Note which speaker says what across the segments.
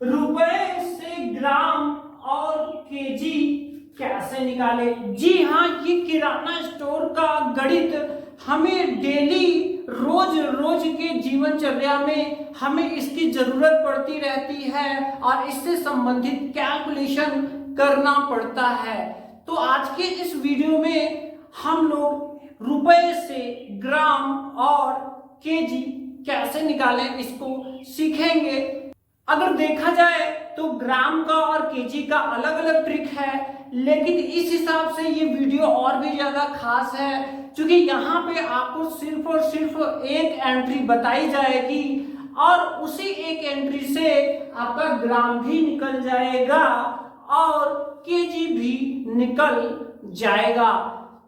Speaker 1: रुपए से ग्राम और केजी कैसे निकाले। जी हाँ, ये किराना स्टोर का गणित हमें डेली रोज रोज के जीवनचर्या में हमें इसकी जरूरत पड़ती रहती है और इससे संबंधित कैलकुलेशन करना पड़ता है। तो आज के इस वीडियो में हम लोग रुपए से ग्राम और केजी कैसे निकालें इसको सीखेंगे। अगर देखा जाए तो ग्राम का और केजी का अलग अलग ट्रिक है, लेकिन इस हिसाब से ये वीडियो और भी ज्यादा खास है क्योंकि यहाँ पे आपको सिर्फ और सिर्फ एक एंट्री बताई जाएगी और उसी एक एंट्री से आपका ग्राम भी निकल जाएगा और केजी भी निकल जाएगा।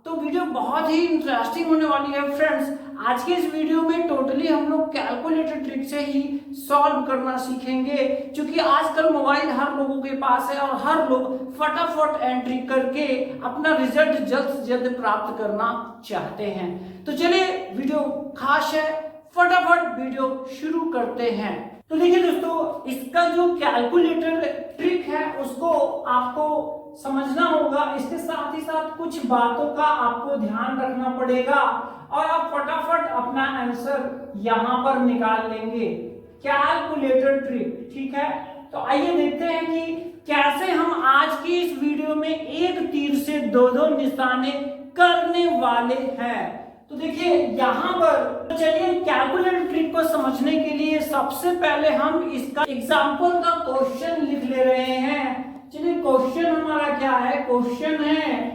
Speaker 1: तो वीडियो बहुत ही इंटरेस्टिंग होने वाली है फ्रेंड्स। आज के इस वीडियो में टोटली हम लोग कैलकुलेटर ट्रिक से ही सॉल्व करना सीखेंगे क्योंकि आजकल मोबाइल हर लोगों के पास है और हर लोग फटाफट एंट्री करके अपना रिजल्ट जल्द से जल्द प्राप्त करना चाहते हैं। तो चलिए, वीडियो खास है, फटाफट वीडियो शुरू करते हैं। तो देखिए दोस्तों, इसका जो कैलकुलेटर ट्रिक है उसको आपको समझना होगा। इसके साथ ही साथ कुछ बातों का आपको ध्यान रखना पड़ेगा और आप फटाफट अपना आंसर यहां पर निकाल लेंगे। कैलकुलेटर ट्रिक, ठीक है। तो आइए देखते हैं कि कैसे हम आज की इस वीडियो में एक तीर से दो निशाने करने वाले हैं। तो देखिए यहां पर, तो चलिए कैलकुलेटर ट्रिक को समझने के लिए सबसे पहले हम इसका एग्जांपल का क्वेश्चन लिख ले रहे हैं। चलिए, क्वेश्चन हमारा क्या है, क्वेश्चन है।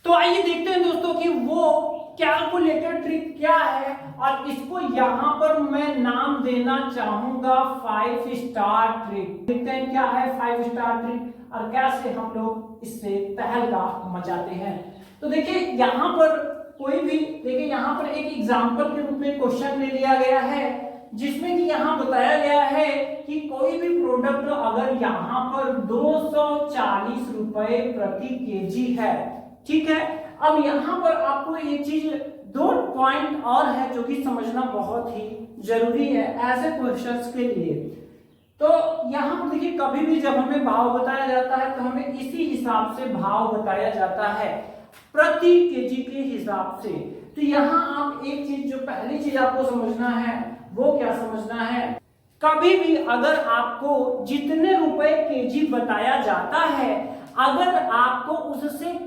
Speaker 1: तो आइए देखते हैं दोस्तों कि वो कैलकुलेटर ट्रिक क्या है और इसको यहां पर मैं नाम देना चाहूंगा 5 स्टार ट्रिक। देखते हैं क्या है 5 स्टार ट्रिक और कैसे हम लोग इससे तहलका मचाते हैं। तो देखिए यहां पर कोई भी, देखिए यहां पर एक एग्जांपल के रूप में क्वेश्चन ले लिया गया है जिसमें कि यहां बताया गया है कि कोई भी प्रोडक्ट अगर यहां पर 240 रुपए प्रति केजी है, ठीक है। अब यहां पर आपको एक चीज, दो पॉइंट और है जो कि समझना बहुत ही जरूरी है ऐसे क्वेश्चंस के लिए। तो यहां पर देखिए, कभी भी जब हमें भाव बताया जाता है तो हमें इसी हिसाब से भाव बताया जाता है, प्रति केजी के हिसाब से। तो यहां आप एक चीज, जो पहली चीज आपको समझना है वो क्या समझना है, कभी भी अगर आपको जितने रुपए केजी बताया जाता है, अगर आपको उससे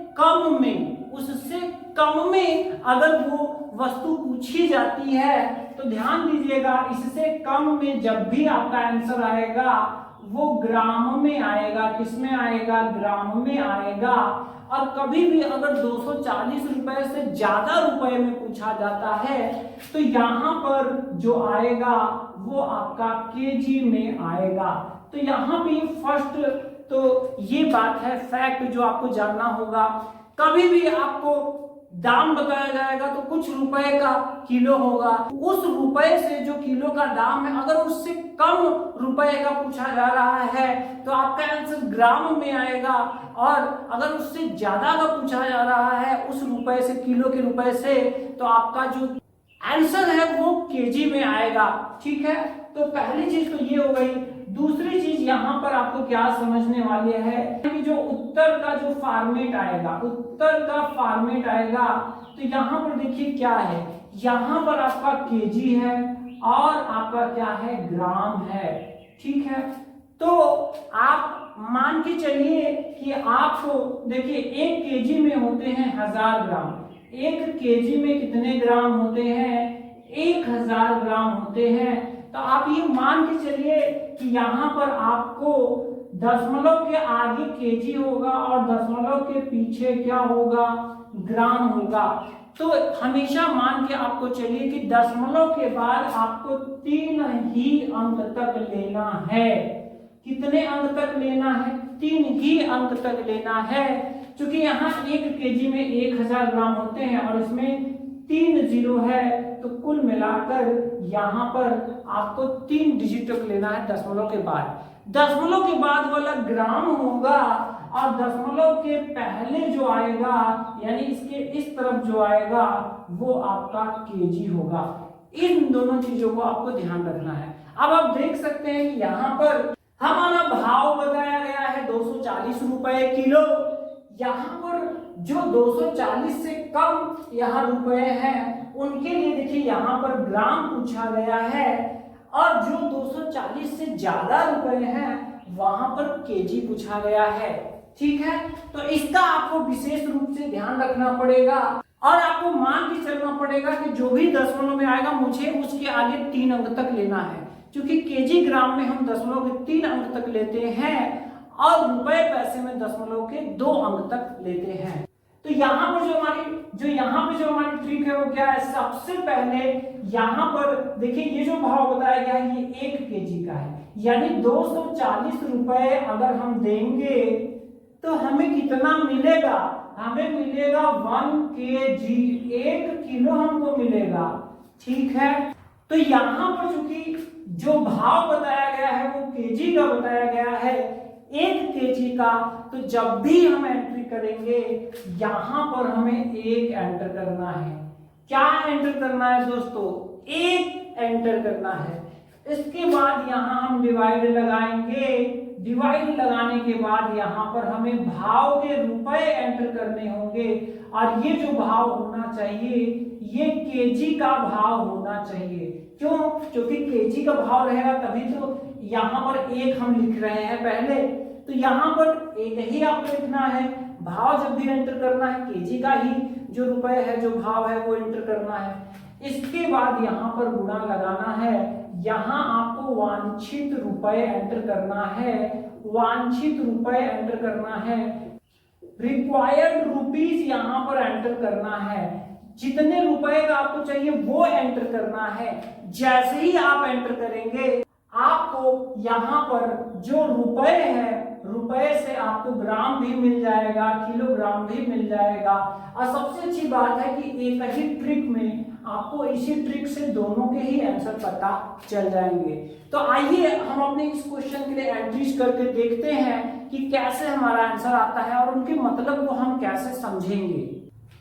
Speaker 1: कम में अगर वो वस्तु पूछी जाती है तो ध्यान दीजिएगा, इससे कम में जब भी आपका आंसर आएगा वो ग्राम में आएगा। किसमें आएगा? ग्राम में आएगा। और कभी भी अगर 240 रुपए से ज्यादा रुपए में पूछा जाता है तो यहां पर जो आएगा वो आपका केजी में आएगा। तो यहां पे फर्स्ट तो ये बात है, फैक्ट जो आपको जानना होगा। कभी भी आपको दाम बताया जाएगा तो कुछ रुपए का किलो होगा, उस रुपए से जो किलो का दाम है अगर उससे कम रुपए का पूछा जा रहा है तो आपका आंसर ग्राम में आएगा, और अगर उससे ज्यादा का पूछा जा रहा है उस रुपए से, किलो के रुपए से, तो आपका जो आंसर है वो केजी में आएगा, ठीक है। तो पहली चीज तो ये हो गई। दूसरी चीज यहां पर आपको क्या समझने वाली है कि जो उत्तर का जो फॉर्मेट आएगा, उत्तर का फॉर्मेट आएगा, तो यहां पर देखिए क्या है, यहां पर आपका केजी है और आपका क्या है, ग्राम है, ठीक है। तो आप मान के चलिए कि आपको, देखिए 1 केजी में होते हैं 1000 ग्राम। 1 केजी में कितने ग्राम होते हैं? 1000 ग्राम होते हैं। तो आप ये मान के चलिए कि यहाँ पर आपको दशमलव के आगे केजी होगा और दशमलव के पीछे क्या होगा? ग्राम होगा। तो हमेशा मान के आपको चलिए कि दशमलव के बाद आपको 3 ही अंक तक लेना है। कितने अंक तक लेना है? 3 ही अंक तक लेना है, क्योंकि यहाँ 1 केजी में 1000 ग्राम होते हैं और इसमें 3 जीरो है, तो कुल मिलाकर यहाँ पर आपको 3 डिजिट तक लेना है दशमलव के बाद। दशमलव के बाद वाला ग्राम होगा और दशमलव के पहले जो आएगा, यानी इसके इस तरफ जो आएगा, वो आपका केजी होगा। इन दोनों चीजों को आपको ध्यान रखना है। अब आप देख सकते हैं कि यहाँ पर हमारा भाव बताया गया है 240 रुपए किलो। यहाँ पर जो 240 से कम यहाँ रुपए हैं उनके लिए देखिए यहाँ पर ग्राम पूछा गया है, और जो 240 से ज्यादा रुपए हैं वहां पर केजी पूछा गया है। ठीक है, तो इसका आपको विशेष रूप से ध्यान रखना पड़ेगा और आपको मान के चलना पड़ेगा कि जो भी दशमलव में आएगा मुझे उसके आगे 3 अंक तक लेना है, क्योंकि केजी ग्राम में हम दशमलव के 3 अंक तक लेते हैं और रुपए पैसे में दशमलव के 2 अंक तक लेते हैं। तो यहाँ पर जो हमारी ट्रिक है वो क्या है, सबसे पहले यहाँ पर देखिए ये जो भाव बताया गया है ये 1 केजी का है, यानी 240 रुपए अगर हम देंगे तो हमें कितना मिलेगा, हमें मिलेगा 1 केजी, 1 किलो हमको मिलेगा। ठीक है, तो यहाँ पर चूंकि जो भाव बताया गया है वो केजी का बताया गया है, 1 केजी का, तो जब भी हम एंट्री करेंगे यहाँ पर हमें 1 एंटर करना है। क्या एंटर करना है दोस्तों, 1 एंटर करना है। इसके बाद यहाँ हम डिवाइड लगाएंगे, डिवाइड लगाने के बाद यहाँ पर हमें भाव के रुपए एंटर करने होंगे, और ये जो भाव होना चाहिए ये केजी का भाव होना चाहिए। क्यों, क्योंकि केजी का भाव रहेगा तभी तो यहाँ पर 1 हम लिख रहे हैं पहले, तो यहाँ पर 1 ही आपको लिखना है। भाव जब भी एंटर करना है केजी का ही जो रुपए है, जो भाव है वो एंटर करना है। इसके बाद यहाँ पर गुणा लगाना है, यहाँ आपको वांछित रुपए एंटर करना है, वांछित रुपए एंटर करना है, रिक्वायर्ड रुपीज यहाँ पर एंटर करना है, जितने रुपए का आपको चाहिए वो एंटर करना है। जैसे ही आप एंटर करेंगे आपको यहाँ पर जो रुपए है, रुपए से आपको ग्राम भी मिल जाएगा, किलोग्राम भी मिल जाएगा। और सबसे अच्छी बात है कि एक ही ट्रिक में आपको इसी ट्रिक से दोनों के ही आंसर पता चल जाएंगे। तो आइए हम अपने इस क्वेश्चन के लिए एंट्रीज करके देखते हैं कि कैसे हमारा आंसर आता है और उनके मतलब को हम कैसे समझेंगे।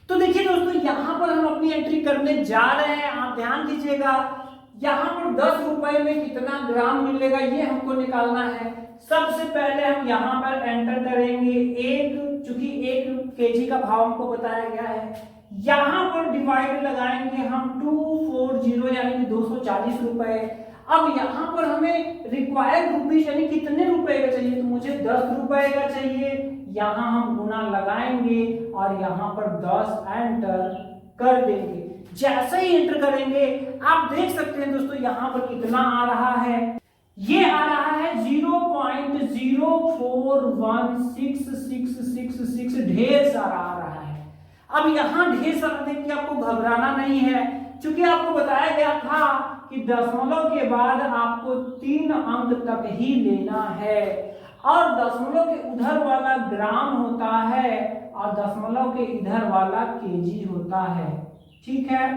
Speaker 1: तो देखिए दोस्तों, यहाँ पर हम अपनी एंट्री करने जा रहे हैं, आप ध्यान दीजिएगा। यहाँ पर 10 रुपए में कितना ग्राम मिलेगा ये हमको निकालना है। सबसे पहले हम यहाँ पर एंटर करेंगे 1, चूंकि 1 केजी का भाव हमको बताया गया है। यहाँ पर डिवाइड लगाएंगे हम 240 यानी कि 240 रुपए। अब यहाँ पर हमें रिक्वायर्ड रुपीज यानी कितने रुपए का चाहिए, तो मुझे 10 रुपए का चाहिए। यहाँ हम गुना लगाएंगे और यहाँ पर 10 एंटर कर देंगे। जैसे ही एंटर करेंगे आप देख सकते हैं दोस्तों यहाँ पर कितना आ रहा है, ये आ रहा है 0.041666, ढेर सारा आ रहा है। अब यहाँ ढेर सारा देख के आपको घबराना नहीं है, क्योंकि आपको बताया गया था कि दशमलव के बाद आपको 3 अंक तक ही लेना है, और दशमलव के उधर वाला ग्राम होता है और दशमलव के इधर वाला केजी होता है। ठीक है,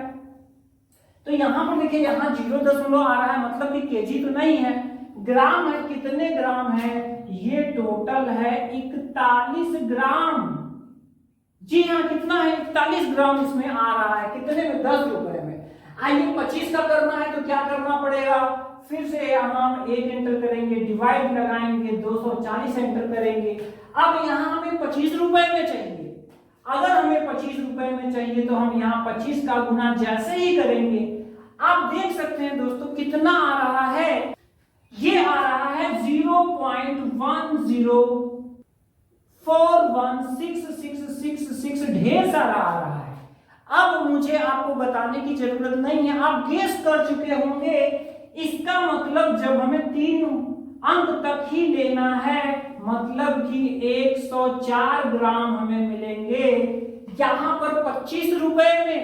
Speaker 1: तो यहाँ पर देखिए यहाँ 0 आ रहा है, मतलब कि केजी तो नहीं है, ग्राम है। कितने ग्राम है, ये टोटल है 41 ग्राम। जी हाँ, कितना है, 41 ग्राम इसमें आ रहा है। कितने में, 10 रुपए में। आइए 25 का करना है तो क्या करना पड़ेगा, फिर से यहाँ हम 1 एंटर करेंगे, डिवाइड लगाएंगे, 240 एंटर करेंगे। अब यहाँ हमें 25 रुपए में चाहिए। अगर हमें 25 रुपए में चाहिए तो हम यहाँ 25 का गुना जैसे ही करेंगे आप देख सकते हैं दोस्तों कितना आ रहा है, ये आ रहा है 0.10416666, ढेर सारा आ रहा है। अब मुझे आपको बताने की जरूरत नहीं है, आप गेस कर चुके होंगे। इसका मतलब जब हमें 3 अंक तक ही लेना है, मतलब कि 104 ग्राम हमें मिलेंगे। यहाँ पर 25 रुपए में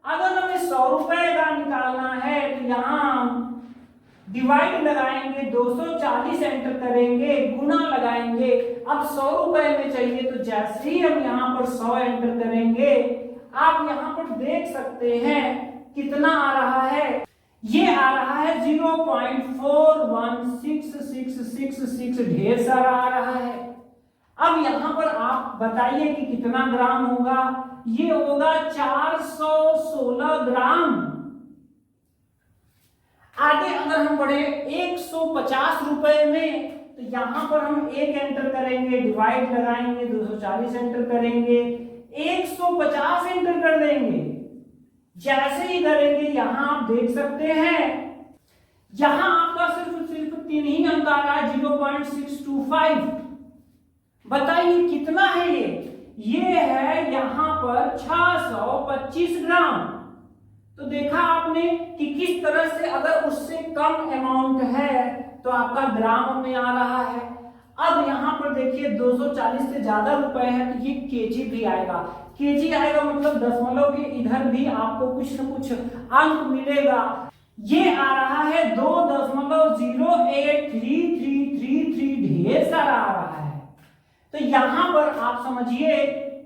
Speaker 1: अगर हमें 100 रुपए का निकालना है तो यहाँ डिवाइड लगाएंगे, 240 एंटर करेंगे, गुना लगाएंगे। अब 100 रुपए में चाहिए तो जैसे ही हम यहाँ पर 100 एंटर करेंगे आप यहाँ पर देख सकते हैं कितना आ रहा है, ये आ रहा है 0.416666, ढेर सारा आ रहा है। अब यहाँ पर आप बताइए कि कितना ग्राम होगा, ये होगा 416 ग्राम। आगे अगर हम बढ़े 150 रुपए में तो यहाँ पर हम 1 एंटर करेंगे, डिवाइड लगाएंगे, 240 एंटर करेंगे, 150 एंटर कर देंगे। जैसे ही करेंगे यहाँ आप देख सकते हैं यहाँ आपका सिर्फ 3 ही अंक आ रहा है, 0.625। बताइए कितना है ये है यहाँ पर 625 ग्राम। तो देखा आपने कि किस तरह से अगर उससे कम अमाउंट है तो आपका ग्राम में आ रहा है। अब यहाँ पर देखिए 240 से ज्यादा रुपए है तो ये केजी भी आएगा। केजी आएगा मतलब दशमलव के इधर भी आपको कुछ न कुछ अंक मिलेगा। ये आ रहा है 2.0833333, ढेर सारा आ रहा है। तो यहाँ पर आप समझिए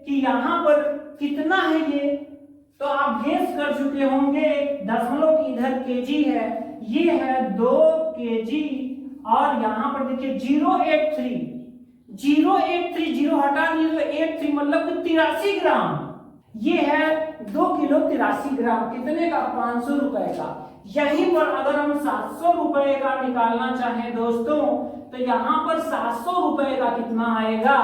Speaker 1: कि यहाँ पर कितना है तो आप गेस कर चुके होंगे, दशमलव की इधर केजी है, ये है 2 केजी। और यहाँ पर देखिए 083 0 हटा दीजिए, 83 मतलब 83 ग्राम। ये है 2 किलो 83 ग्राम, कितने का? 500 रुपए का। यहीं पर अगर हम 700 रुपए का निकालना चाहें दोस्तों तो यहाँ पर 700 रुपए का कितना आएगा?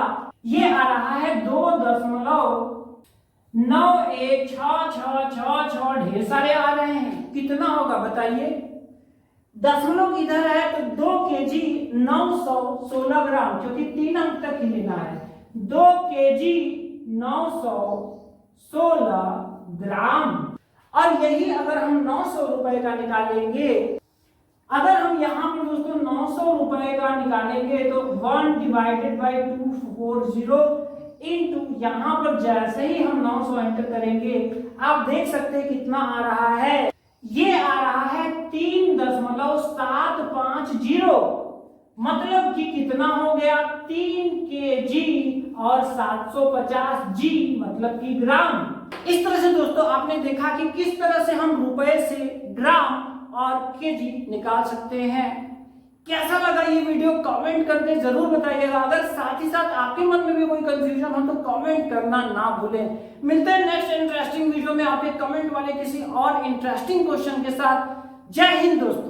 Speaker 1: ये आ रहा है 2.916666, ढेर सारे आ रहे हैं। कितना होगा बताइए? दशमलव इधर है तो 2 केजी 916 ग्राम, क्योंकि 3 अंक तक ही लेना है। 2 केजी 916 ग्राम। और यही अगर हम 900 रुपए का निकालेंगे, अगर हम यहाँ पर दोस्तों 900 रुपए का निकालेंगे तो 1/240 इंटू यहाँ पर जैसे ही हम 900 एंटर करेंगे आप देख सकते हैं कितना आ रहा है। ये आ रहा है 3.750, मतलब कि कितना हो गया? 3 केजी और 750 जी, मतलब कि ग्राम। इस तरह से दोस्तों आपने देखा कि किस तरह से हम रुपए से ग्राम और केजी निकाल सकते हैं। कैसा लगा ये वीडियो कमेंट करके जरूर बताइएगा। अगर साथ ही साथ आपके मन में भी कोई कंफ्यूजन हो तो कमेंट करना ना भूलें। मिलते हैं नेक्स्ट इंटरेस्टिंग वीडियो में आपके कमेंट वाले किसी और इंटरेस्टिंग क्वेश्चन के साथ। जय हिंद दोस्तों।